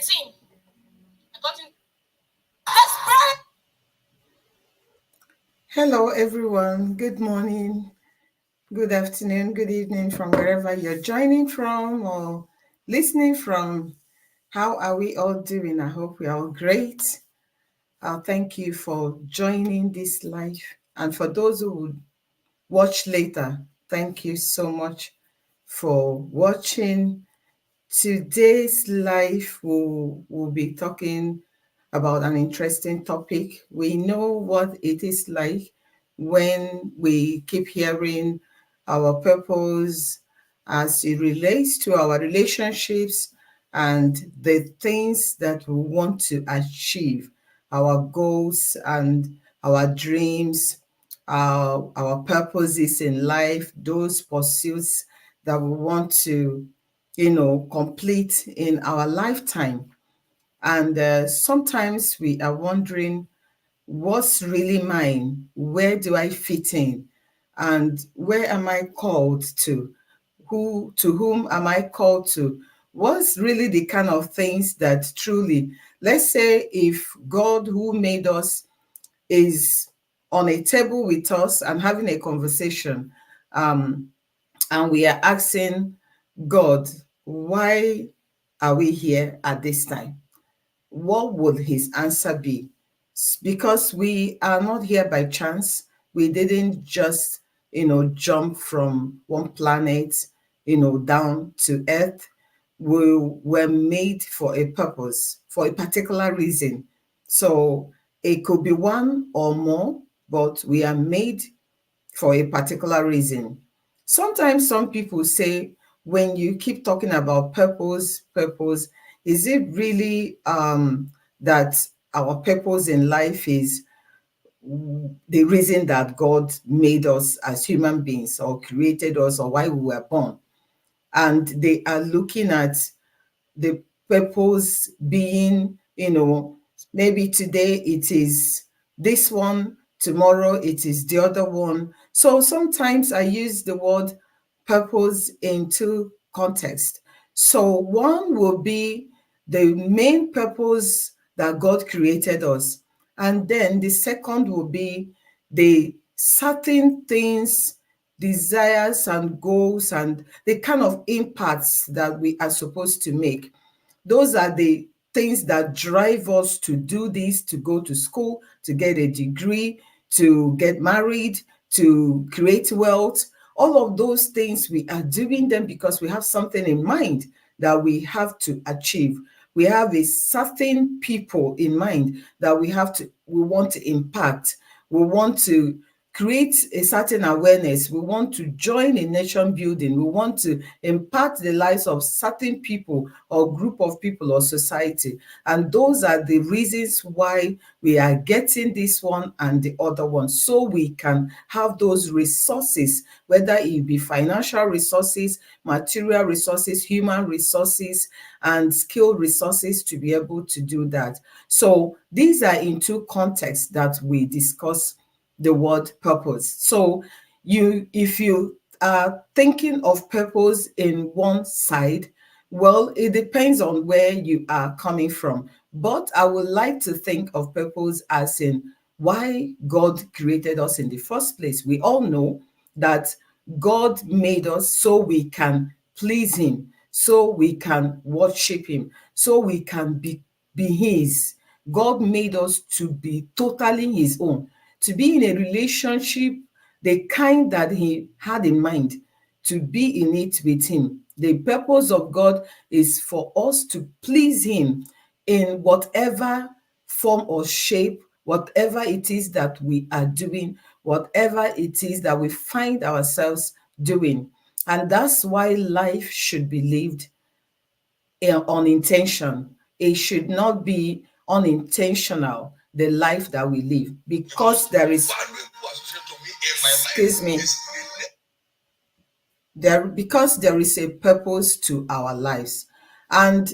13. I got in. Let's pray. Hello, everyone. Good morning, good afternoon, good evening from wherever you're joining from or listening from. How are we all doing? I hope we are all great. Thank you for joining this live. And for those who will watch later, thank you so much for watching. Today's live will be talking about an interesting topic. We know what it is like when we keep hearing our purpose as it relates to our relationships and the things that we want to achieve, our goals and our dreams, our purposes in life, those pursuits that we want to complete in our lifetime. And sometimes we are wondering, what's really mine? Where do I fit in? And where am I called to? To whom am I called to? What's really the kind of things that truly, let's say if God who made us is on a table with us and having a conversation, and we are asking God, why are we here at this time? What would his answer be? Because we are not here by chance. We didn't just, jump from one planet, down to Earth. We were made for a purpose, for a particular reason. So it could be one or more, but we are made for a particular reason. Sometimes some people say, when you keep talking about purpose, is it really that our purpose in life is the reason that God made us as human beings or created us or why we were born? And they are looking at the purpose being, maybe today it is this one, tomorrow it is the other one. So sometimes I use the word purpose in two contexts. So one will be the main purpose that God created us. And then the second will be the certain things, desires and goals and the kind of impacts that we are supposed to make. Those are the things that drive us to do this, to go to school, to get a degree, to get married, to create wealth. All of those things, we are doing them because we have something in mind that we have to achieve. We have a certain people in mind that we want to impact. We want to create a certain awareness. We want to join a nation building. We want to impact the lives of certain people or group of people or society. And those are the reasons why we are getting this one and the other one, so we can have those resources, whether it be financial resources, material resources, human resources, and skill resources to be able to do that. So these are in two contexts that we discuss the word purpose. So if you are thinking of purpose in one side, well, it depends on where you are coming from. But I would like to think of purpose as in why God created us in the first place. We all know that God made us so we can please him, so we can worship him, so we can be his. God made us to be totally his own, to be in a relationship, the kind that he had in mind, to be in it with him. The purpose of God is for us to please him in whatever form or shape, whatever it is that we are doing, whatever it is that we find ourselves doing. And that's why life should be lived on intention. It should not be unintentional, the life that we live, because there is, excuse me, because there is a purpose to our lives. And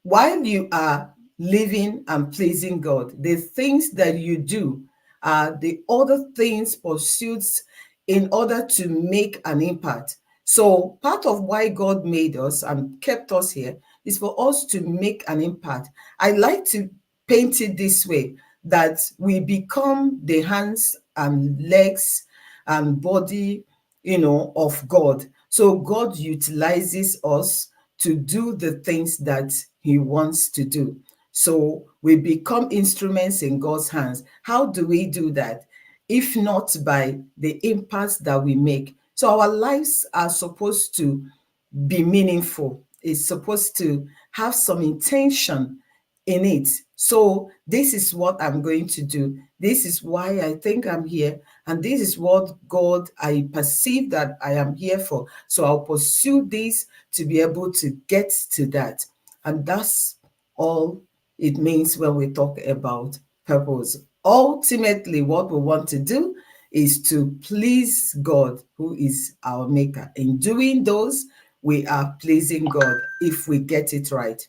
while you are living and pleasing God, the things that you do are the other things, pursuits, in order to make an impact. So part of why God made us and kept us here is for us to make an impact. I like to paint it this way, that we become the hands and legs and body, of God. So God utilizes us to do the things that he wants to do. So we become instruments in God's hands. How do we do that? If not by the impacts that we make. So our lives are supposed to be meaningful. It's supposed to have some intention in it. So this is what I'm going to do. This is why I think I'm here. And this is what God, I perceive that I am here for. So I'll pursue this to be able to get to that. And that's all it means when we talk about purpose. Ultimately, what we want to do is to please God, who is our maker. In doing those, we are pleasing God if we get it right.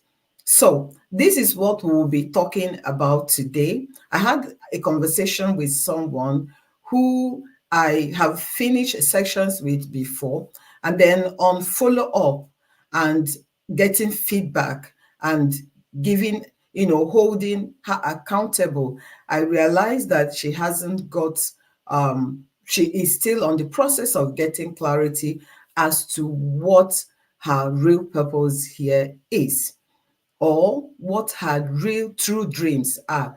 So, this is what we will be talking about today. I had a conversation with someone who I have finished sections with before, and then on follow up and getting feedback and giving, holding her accountable, I realized that she hasn't got, she is still on the process of getting clarity as to what her real purpose here is, or what her real true dreams are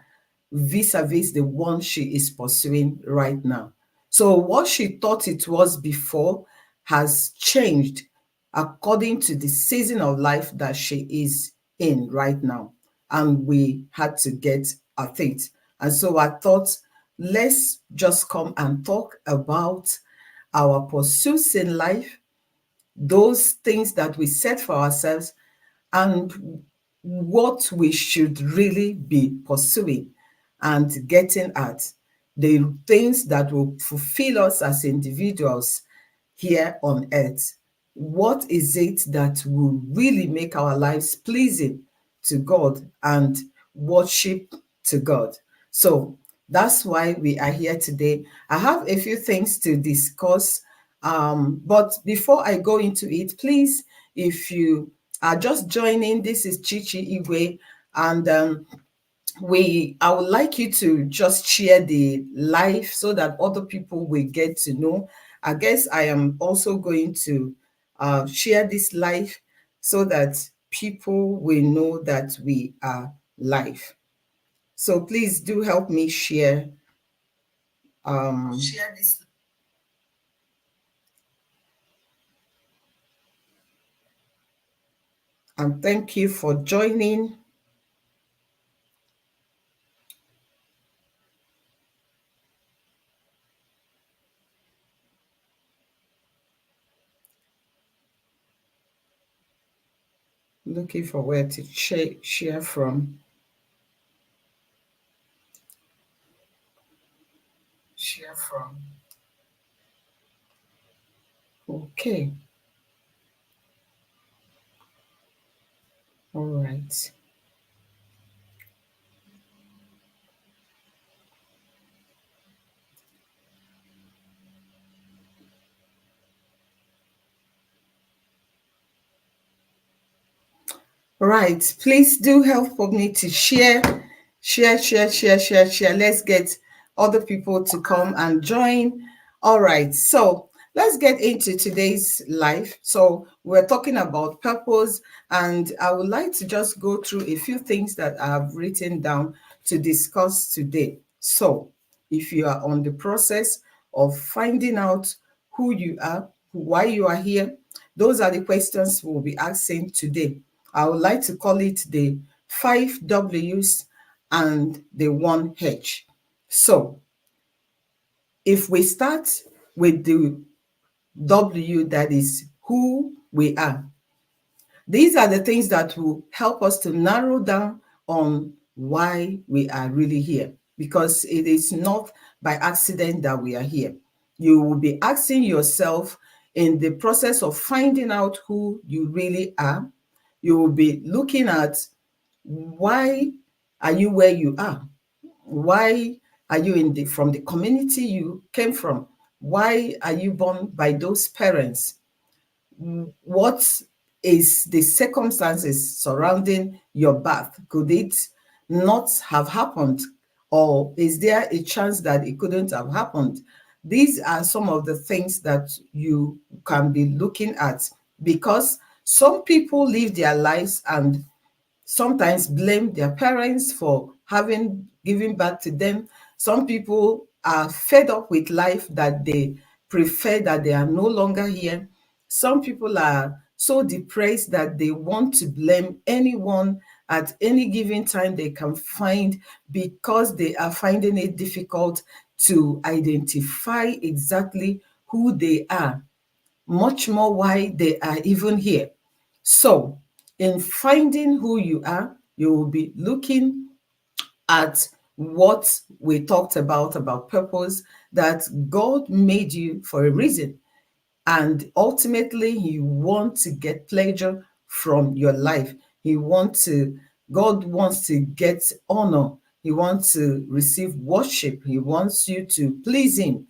vis-a-vis the one she is pursuing right now. So what she thought it was before has changed according to the season of life that she is in right now. And we had to get at it. And so I thought, let's just come and talk about our pursuits in life, those things that we set for ourselves, and what we should really be pursuing and getting at, the things that will fulfill us as individuals here on earth. What is it that will really make our lives pleasing to God and worship to God? So that's why we are here today. I have a few things to discuss, but before I go into it, please, if you are just joining, this is Chichi Igwe, and I would like you to just share the live so that other people will get to know. I guess I am also going to share this live so that people will know that we are live. So please do help me share. Share this. And thank you for joining. Looking for where to share from. Share from. Okay. All right. Right. Please do help for me to share. Let's get other people to come and join. All right. So let's get into today's live. So we're talking about purpose, and I would like to just go through a few things that I have written down to discuss today. So if you are on the process of finding out who you are, why you are here, those are the questions we'll be asking today. I would like to call it the 5 W's and the 1 H. So if we start with the W, that is who we are, these are the things that will help us to narrow down on why we are really here, because it is not by accident that we are here. You will be asking yourself in the process of finding out who you really are, you will be looking at, why are you where you are? Why are you from the community you came from? Why are you born by those parents? What is the circumstances surrounding your birth? Could it not have happened? Or is there a chance that it couldn't have happened? These are some of the things that you can be looking at, because some people live their lives and sometimes blame their parents for having given birth to them. Some people are fed up with life that they prefer that they are no longer here. Some people are so depressed that they want to blame anyone at any given time they can find, because they are finding it difficult to identify exactly who they are, much more why they are even here. So, in finding who you are, you will be looking at what we talked about purpose, that God made you for a reason. And ultimately, He wants to get pleasure from your life. God wants to get honor. He wants to receive worship. He wants you to please Him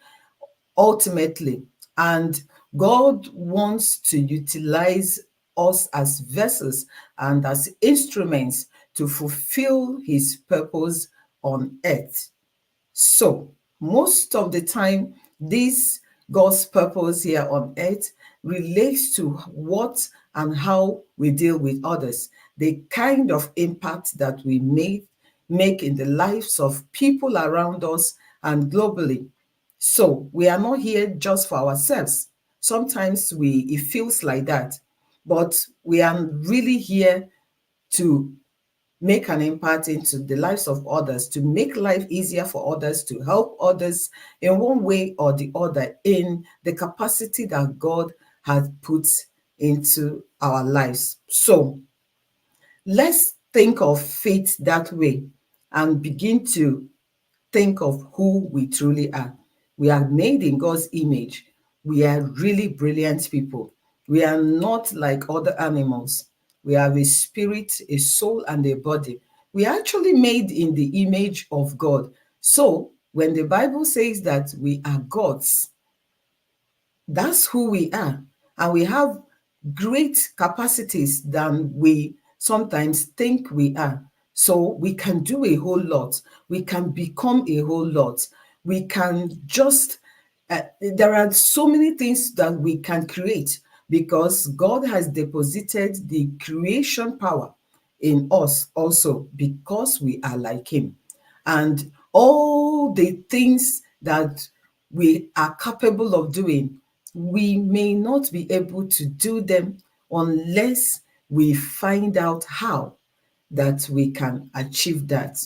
ultimately. And God wants to utilize us as vessels and as instruments to fulfill His purpose on earth. So, most of the time, this God's purpose here on earth relates to what and how we deal with others, the kind of impact that we make in the lives of people around us and globally. So, we are not here just for ourselves. Sometimes it feels like that, but we are really here to make an impact into the lives of others, to make life easier for others, to help others in one way or the other in the capacity that God has put into our lives. So let's think of faith that way and begin to think of who we truly are. We are made in God's image. We are really brilliant people. We are not like other animals. We have a spirit, a soul, and a body. We are actually made in the image of God. So when the Bible says that we are God's, that's who we are. And we have great capacities than we sometimes think we are. So we can do a whole lot. We can become a whole lot. We can just, there are so many things that we can create, because God has deposited the creation power in us also, because we are like Him. And all the things that we are capable of doing, we may not be able to do them unless we find out how that we can achieve that.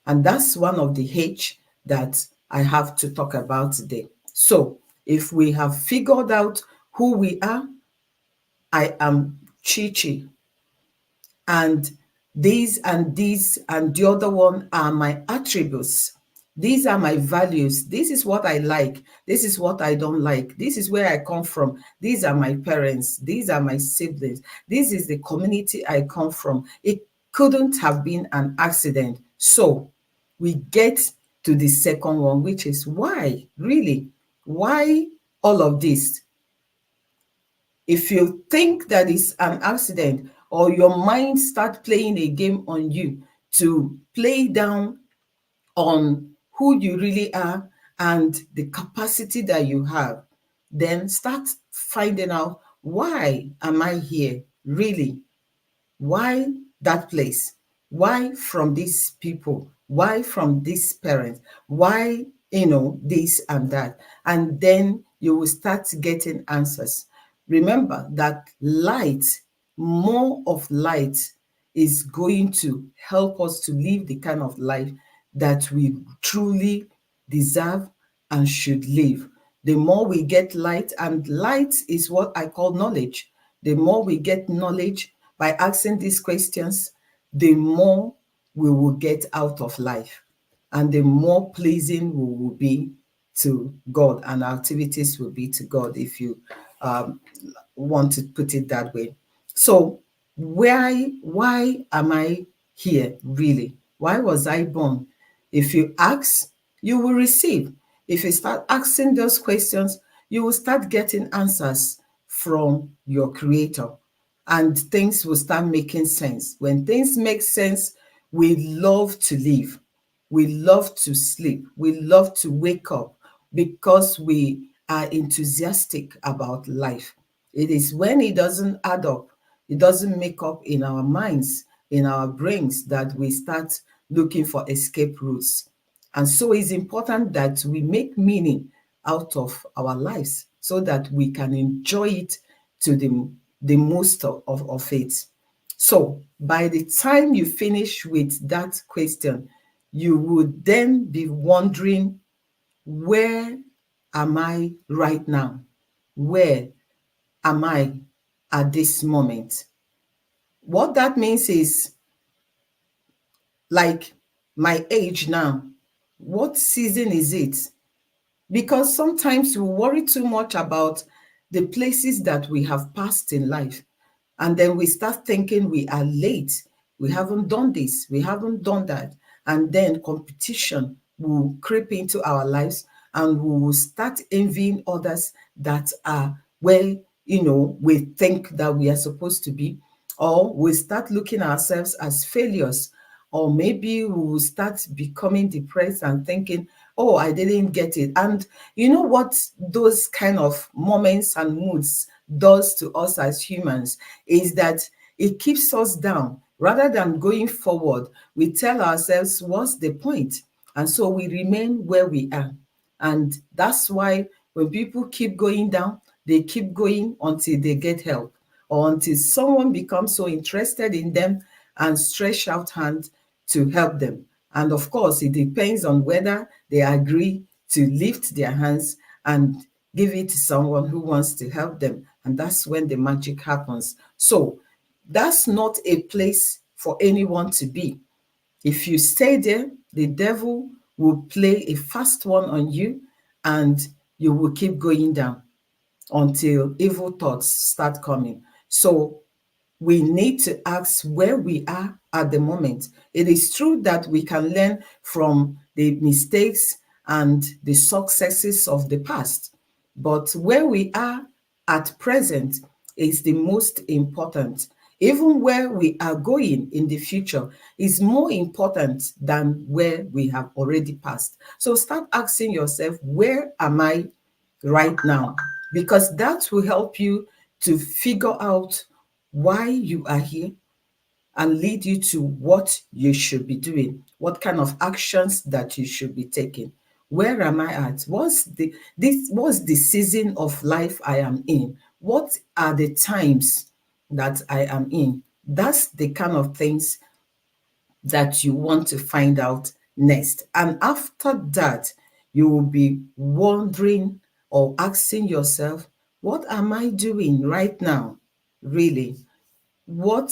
And that's one of the H that I have to talk about today. So, if we have figured out who we are, I am Chi Chi, and these and the other one are my attributes. These are my values. This is what I like. This is what I don't like. This is where I come from. These are my parents. These are my siblings. This is the community I come from. It couldn't have been an accident. So we get to the second one, which is why, really, why all of this? If you think that it's an accident, or your mind start playing a game on you to play down on who you really are and the capacity that you have, then start finding out, why am I here really? Why that place? Why from these people? Why from these parents? Why, this and that? And then you will start getting answers. Remember that light, more of light, is going to help us to live the kind of life that we truly deserve and should live. The more we get light, and light is what I call knowledge, the more we get knowledge by asking these questions, the more we will get out of life, and the more pleasing we will be to God, and our activities will be to God, if you um, want to put it that way. So why am I here really? Why was I born? If you ask, you will receive. If you start asking those questions, you will start getting answers from your creator. and things will start making sense. When things make sense, we love to live. We love to sleep. We love to wake up because we are enthusiastic about life. It is when it doesn't add up, it doesn't make up in our minds, in our brains, that we start looking for escape routes. And so it's important that we make meaning out of our lives so that we can enjoy it to the most of it. So by the time you finish with that question, you would then be wondering, where am I right now? Where am I at this moment? What that means is, like, my age now. What season is it? Because sometimes we worry too much about the places that we have passed in life. And then we start thinking we are late. We haven't done this. We haven't done that. And then competition will creep into our lives, and we will start envying others that are where, we think that we are supposed to be. Or we start looking at ourselves as failures. Or maybe we will start becoming depressed and thinking, oh, I didn't get it. And you know what those kind of moments and moods does to us as humans is that it keeps us down. Rather than going forward, we tell ourselves, what's the point? And so we remain where we are. And that's why when people keep going down, they keep going until they get help, or until someone becomes so interested in them and stretch out hand to help them. And of course, it depends on whether they agree to lift their hands and give it to someone who wants to help them. And that's when the magic happens. So that's not a place for anyone to be. If you stay there, the devil will play a fast one on you, and you will keep going down until evil thoughts start coming. So we need to ask where we are at the moment. It is true that we can learn from the mistakes and the successes of the past, but where we are at present is the most important. Even where we are going in the future is more important than where we have already passed. So start asking yourself, where am I right now? Because that will help you to figure out why you are here and lead you to what you should be doing, what kind of actions that you should be taking. Where am I at? What's the season of life I am in? What are the times that I am in? That's the kind of things that you want to find out next. And after that, you will be wondering or asking yourself, what am I doing right now? Really, what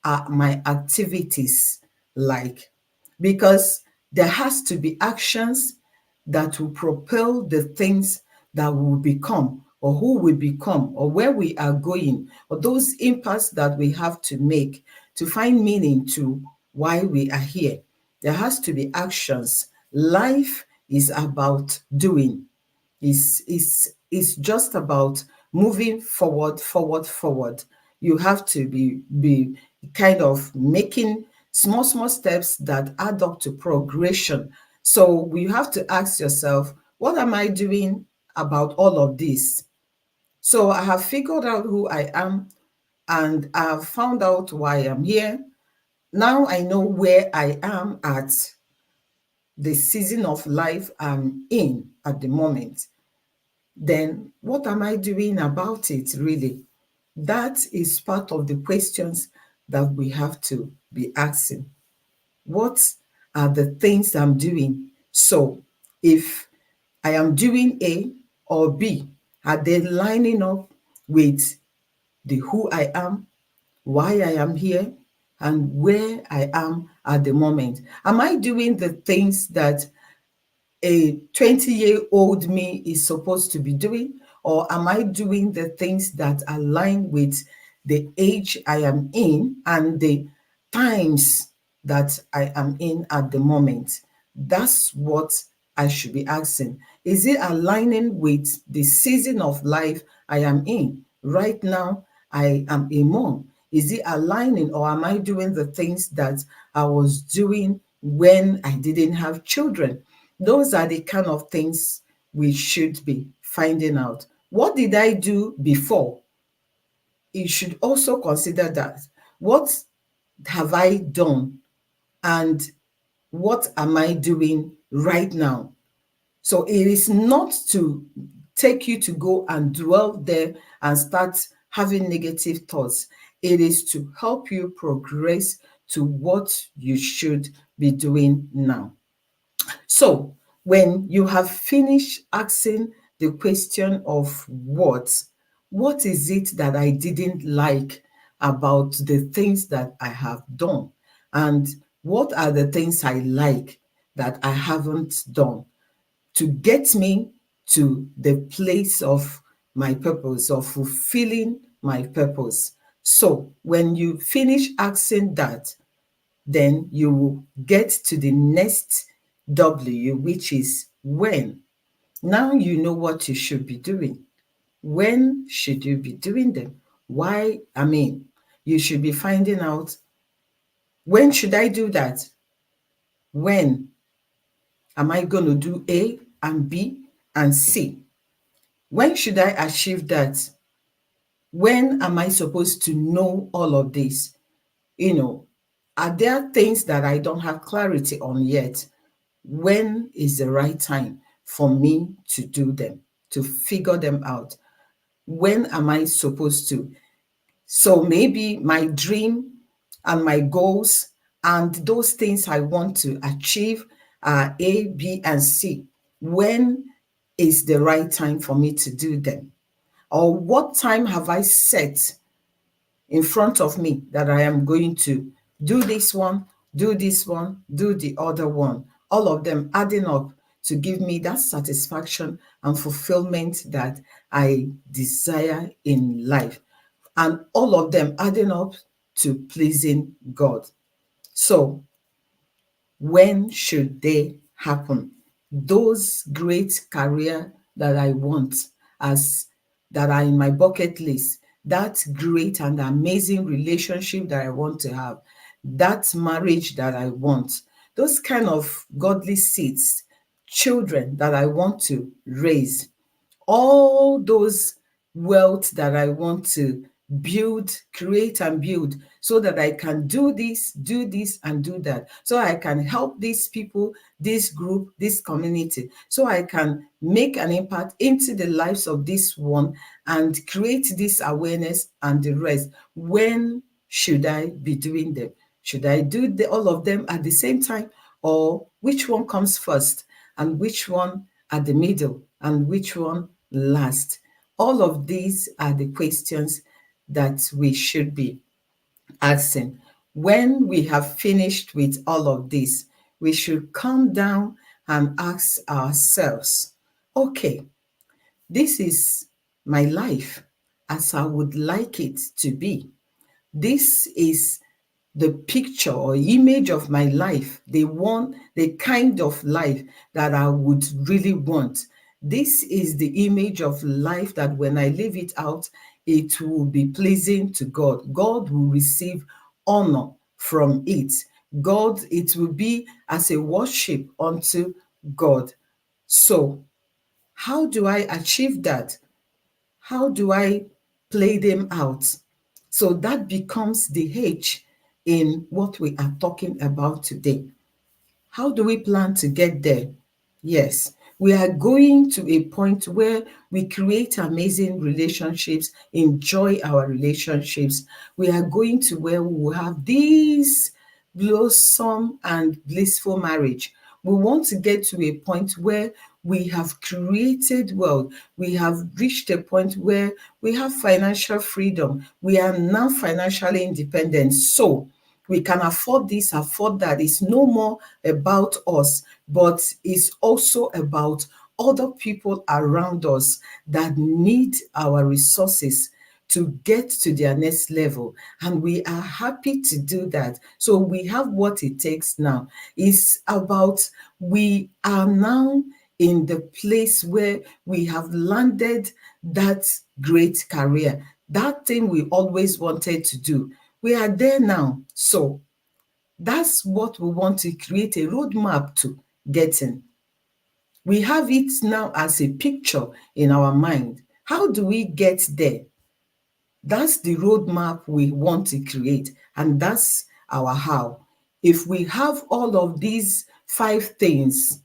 are my activities like? Because there has to be actions that will propel the things that will become, or who we become, or where we are going, or those impacts that we have to make to find meaning to why we are here. There has to be actions. Life is about doing. Is just about moving forward, forward, forward. You have to be kind of making small steps that add up to progression. So you have to ask yourself, what am I doing about all of this? So I have figured out who I am, and I've found out why I'm here. Now I know where I am at the season of life I'm in at the moment. Then what am I doing about it, really? That is part of the questions that we have to be asking. What are the things I'm doing? So if I am doing A or B, are they lining up with the who I am, why I am here, and where I am at the moment? Am I doing the things that a 20-year-old me is supposed to be doing? Or am I doing the things that align with the age I am in and the times that I am in at the moment? That's what I should be asking. Is it aligning with the season of life I am in? Right now, I am a mom. Is it aligning, or am I doing the things that I was doing when I didn't have children? Those are the kind of things we should be finding out. What did I do before? You should also consider that. What have I done, and what am I doing right now? So it is not to take you to go and dwell there and start having negative thoughts. It is to help you progress to what you should be doing now. So when you have finished asking the question of what is it that I didn't like about the things that I have done? And what are the things I like that I haven't done, to get me to the place of my purpose, of fulfilling my purpose? So when you finish asking that, then you will get to the next W, which is when. Now you know what you should be doing. When should you be doing them? Why? I mean, you should be finding out, when should I do that? When am I going to do A and B and C? When should I achieve that? When am I supposed to know all of this? Are there things that I don't have clarity on yet? When is the right time for me to do them, to figure them out? When am I supposed to? So maybe my dream and my goals and those things I want to achieve are A, B, and C. When is the right time for me to do them? Or what time have I set in front of me that I am going to do this one, do this one, do the other one? All of them adding up to give me that satisfaction and fulfillment that I desire in life. And all of them adding up to pleasing God. So when should they happen? Those great career that I want, as that are in my bucket list, that great and amazing relationship that I want to have, that marriage that I want, those kind of godly seeds, children that I want to raise, all those wealth that I want to build, create and build, so that I can do this, and do that. So I can help these people, this group, this community. So I can make an impact into the lives of this one and create this awareness and the rest. When should I be doing them? Should I do all of them at the same time? Or which one comes first? And which one at the middle? And which one last? All of these are the questions that we should be asking. When we have finished with all of this, we should come down and ask ourselves, okay, this is my life as I would like it to be. This is the picture or image of my life, the kind of life that I would really want. This is the image of life that when I live it out, it will be pleasing to God. God will receive honor from it. God, it will be as a worship unto God. So, how do I achieve that? How do I play them out? So that becomes the H in what we are talking about today. How do we plan to get there? Yes, we are going to a point where we create amazing relationships, enjoy our relationships. We are going to where we will have this blossom and blissful marriage. We want to get to a point where we have created wealth. We have reached a point where we have financial freedom. We are now financially independent. So we can afford this, afford that. It's no more about us, but it's also about other people around us that need our resources to get to their next level. And we are happy to do that. So we have what it takes now. It's about, we are now in the place where we have landed that great career, That thing we always wanted to do, we are there now. So that's what we want to create a roadmap to getting. We have it now as a picture in our mind. How do we get there? That's the roadmap we want to create, and that's our how. If we have all of these 5 things,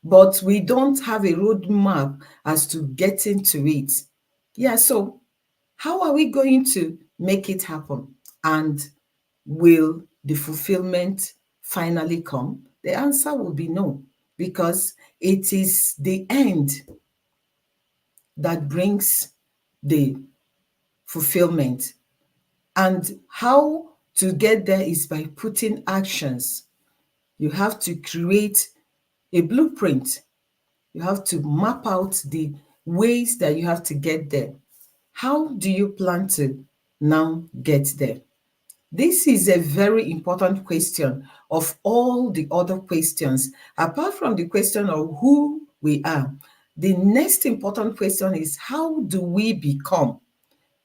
but we don't have a roadmap as to getting to it, yeah, so how are we going to make it happen? And will the fulfillment finally come? The answer will be no, because it is the end that brings the fulfillment. And how to get there is by putting actions. You have to create a blueprint. You have to map out the ways that you have to get there. How do you plan to now get there? This is a very important question of all the other questions. Apart from the question of who we are, the next important question is how do we become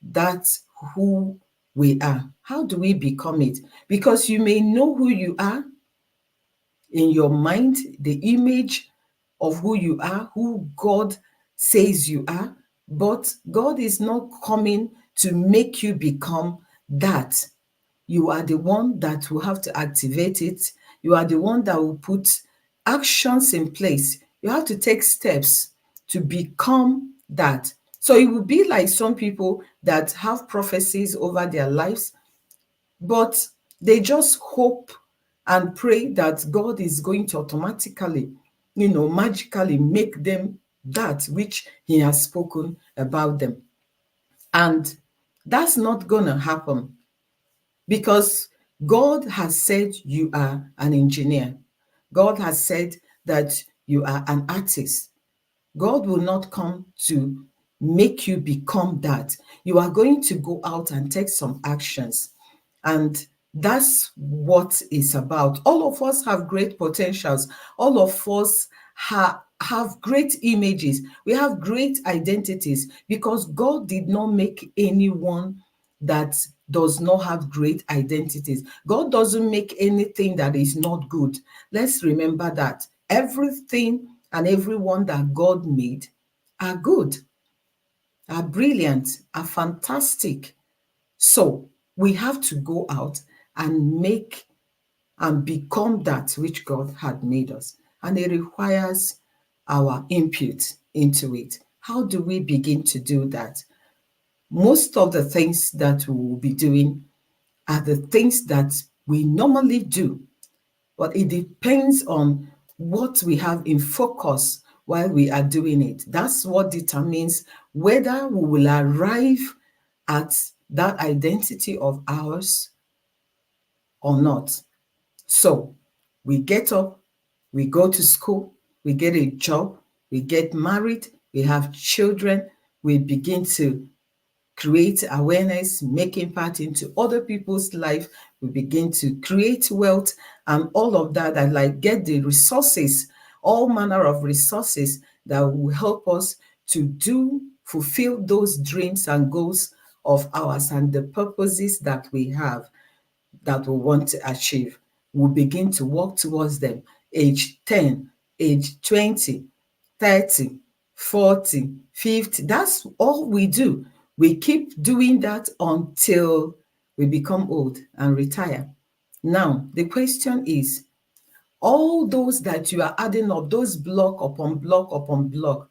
that who we are? How do we become it? Because you may know who you are in your mind, the image of who you are, who God says you are, but God is not coming to make you become that. You are the one that will have to activate it. You are the one that will put actions in place. You have to take steps to become that. So it will be like some people that have prophecies over their lives, but they just hope and pray that God is going to automatically, magically make them that which He has spoken about them. And that's not going to happen, because God has said you are an engineer. God has said that you are an artist. God will not come to make you become that. You are going to go out and take some actions. And that's what it's about. All of us have great potentials. All of us have great images. We have great identities, because God did not make anyone that does not have great identities. God doesn't make anything that is not good. Let's remember that. Everything and everyone that God made are good, are brilliant, are fantastic. So we have to go out and make and become that which God had made us. And it requires our input into it. How do we begin to do that? Most of the things that we will be doing are the things that we normally do, but it depends on what we have in focus while we are doing it. That's what determines whether we will arrive at that identity of ours or not. So we get up, we go to school, we get a job, we get married, we have children, we begin to create awareness, making part into other people's life. We begin to create wealth and all of that, and like get the resources, all manner of resources that will help us to fulfill those dreams and goals of ours and the purposes that we have, that we want to achieve. We'll begin to work towards them. Age 10, age 20, 30, 40, 50. That's all we do. We keep doing that until we become old and retire. Now, the question is, all those that you are adding up, those block upon block upon block,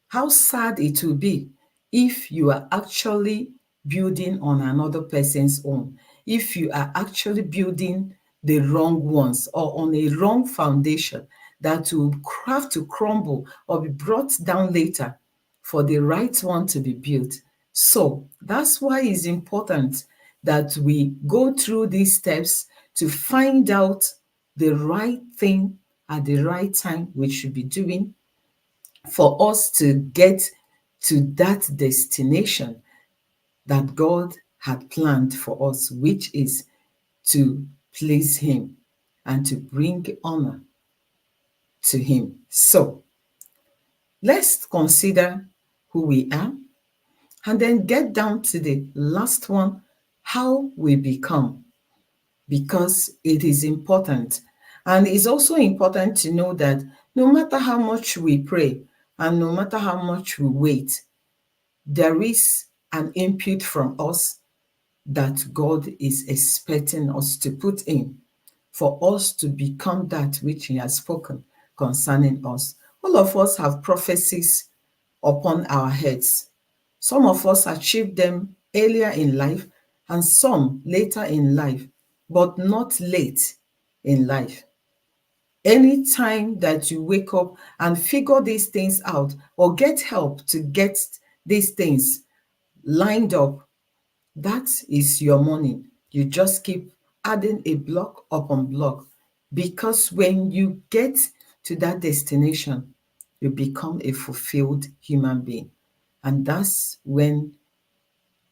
how sad it will be if you are actually building on another person's own, if you are actually building the wrong ones or on a wrong foundation that will have to crumble or be brought down later for the right one to be built. So that's why it's important that we go through these steps to find out the right thing at the right time we should be doing for us to get to that destination that God had planned for us, which is to please Him and to bring honor to Him. So let's consider who we are. and then get down to the last one, how we become, because it is important. And it's also important to know that no matter how much we pray and no matter how much we wait, there is an input from us that God is expecting us to put in for us to become that which He has spoken concerning us. All of us have prophecies upon our heads. Some of us achieved them earlier in life and some later in life, but not late in life. Anytime that you wake up and figure these things out or get help to get these things lined up, that is your morning. You just keep adding a block upon block, because when you get to that destination, you become a fulfilled human being. And that's when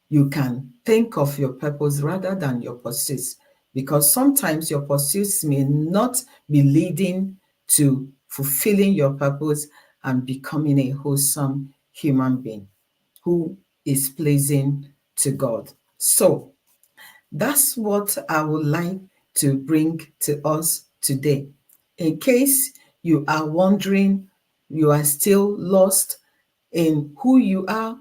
you can think of your purpose rather than your pursuits, because sometimes your pursuits may not be leading to fulfilling your purpose and becoming a wholesome human being who is pleasing to God. So that's what I would like to bring to us today. In case you are wondering, you are still lost in who you are,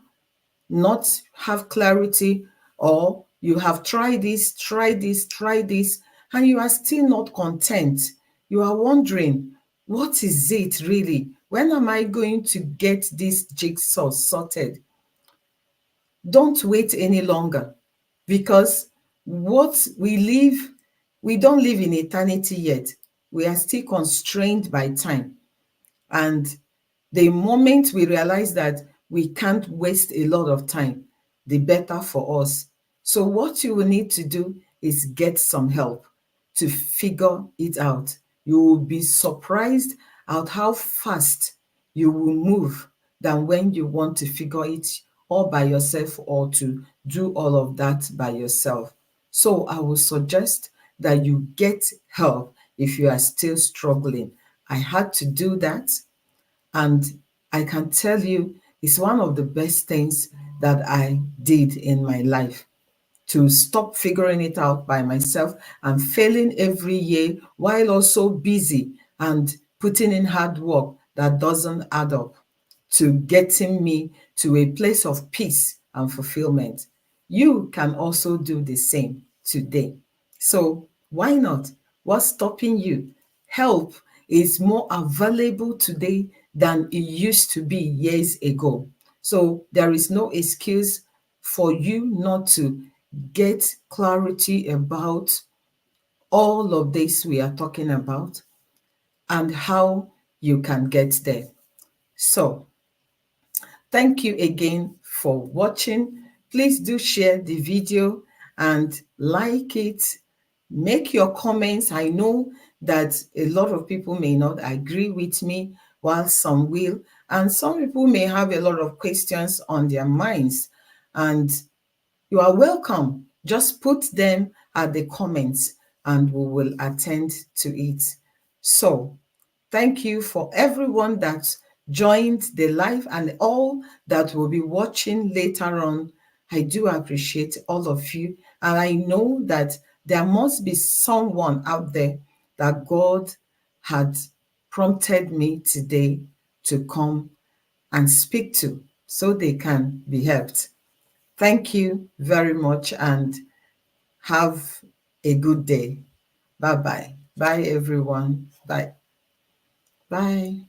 not have clarity, or you have tried this, and you are still not content. You are wondering, what is it really? When am I going to get this jigsaw sorted? Don't wait any longer, because what we live, we don't live in eternity yet. We are still constrained by time. And the moment we realize that we can't waste a lot of time, the better for us. So, what you will need to do is get some help to figure it out. You will be surprised at how fast you will move than when you want to figure it all by yourself or to do all of that by yourself. So, I would suggest that you get help if you are still struggling. I had to do that, and I can tell you, it's one of the best things that I did in my life, to stop figuring it out by myself and failing every year while also busy and putting in hard work that doesn't add up to getting me to a place of peace and fulfillment. You can also do the same today. So why not? What's stopping you? Help is more available today than it used to be years ago. So there is no excuse for you not to get clarity about all of this we are talking about and how you can get there. So thank you again for watching. Please do share the video and like it. Make your comments. I know that a lot of people may not agree with me, while some will. And some people may have a lot of questions on their minds. And you are welcome. Just put them at the comments and we will attend to it. So, thank you for everyone that joined the live and all that will be watching later on. I do appreciate all of you. And I know that there must be someone out there that God had prompted me today to come and speak to so they can be helped. Thank you very much and have a good day. Bye bye. Bye, everyone. Bye. Bye.